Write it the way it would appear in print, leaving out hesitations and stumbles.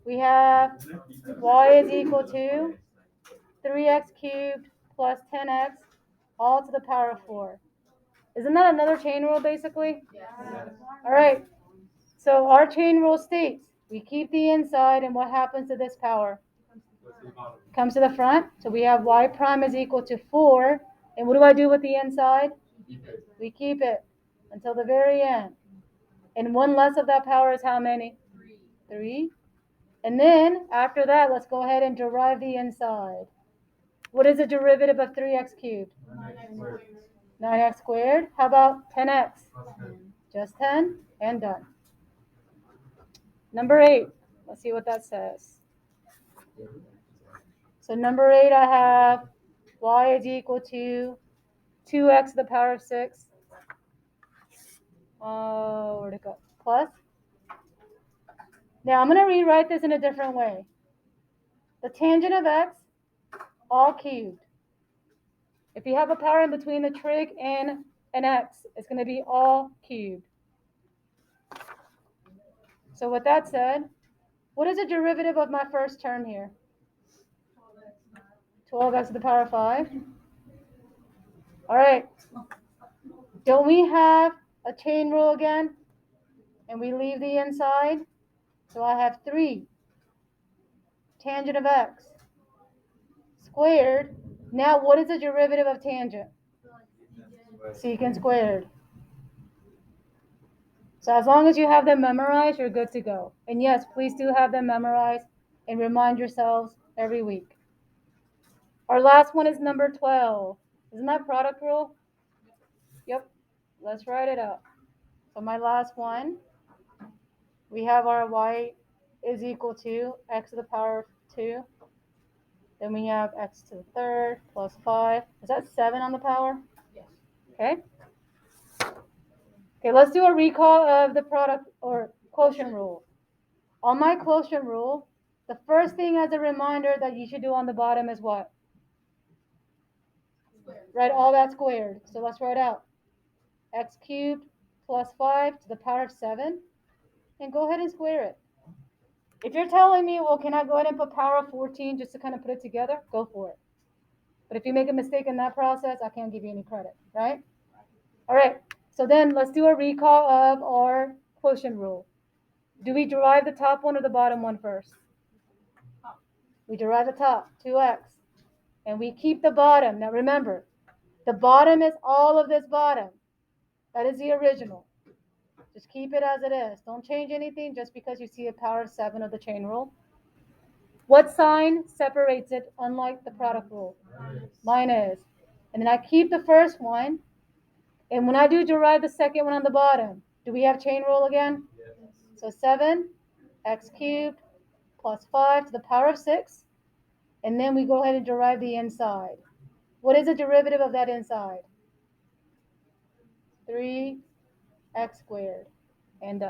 We have y is equal to 3x cubed plus 10x all to the power of 4. Isn't that another chain rule, basically? Yes. All right. So our chain rule states we keep the inside, and what happens to this power? Comes to the front. So we have y prime is equal to 4. And what do I do with the inside? We keep it until the very end. And one less of that power is how many? 3. And then, after that, let's go ahead and derive the inside. What is the derivative of 3x cubed? 9x squared. How about 10x? Just 10, and done. Number 8. Let's see what that says. So number 8, I have y is equal to 2x to the power of 6. Where'd it go? Plus. Now I'm going to rewrite this in a different way. The tangent of x, all cubed. If you have a power in between the trig and an x, it's going to be all cubed. So with that said, what is the derivative of my first term here? 12x to the power of 5. All right. Don't we have a chain rule again? And we leave the inside. So I have 3 tangent of x squared. Now what is the derivative of tangent? Secant squared. So as long as you have them memorized, you're good to go. And yes, please do have them memorized and remind yourselves every week. Our last one is number 12. Isn't that product rule? Yep. Let's write it up. So my last one, we have our y is equal to x to the power of 2. Then we have x to the third plus 5. Is that 7 on the power? Yes. Okay. Okay, let's do a recall of the product or quotient rule. On my quotient rule, the first thing as a reminder that you should do on the bottom is what? Write all that squared. So let's write out x cubed plus 5 to the power of 7. And go ahead and square it. If you're telling me, well, can I go ahead and put power of 14 just to kind of put it together? Go for it. But if you make a mistake in that process, I can't give you any credit, right? All right. So then let's do a recall of our quotient rule. Do we derive the top one or the bottom one first? We derive the top, 2x. And we keep the bottom. Now remember, the bottom is all of this bottom. That is the original. Just keep it as it is. Don't change anything just because you see a power of 7 of the chain rule. What sign separates it unlike the product rule? Minus. And then I keep the first one. And when I do derive the second one on the bottom, do we have chain rule again? Yes. So 7 x cubed plus 5 to the power of 6. And then we go ahead and derive the inside. What is the derivative of that inside? 3x squared. And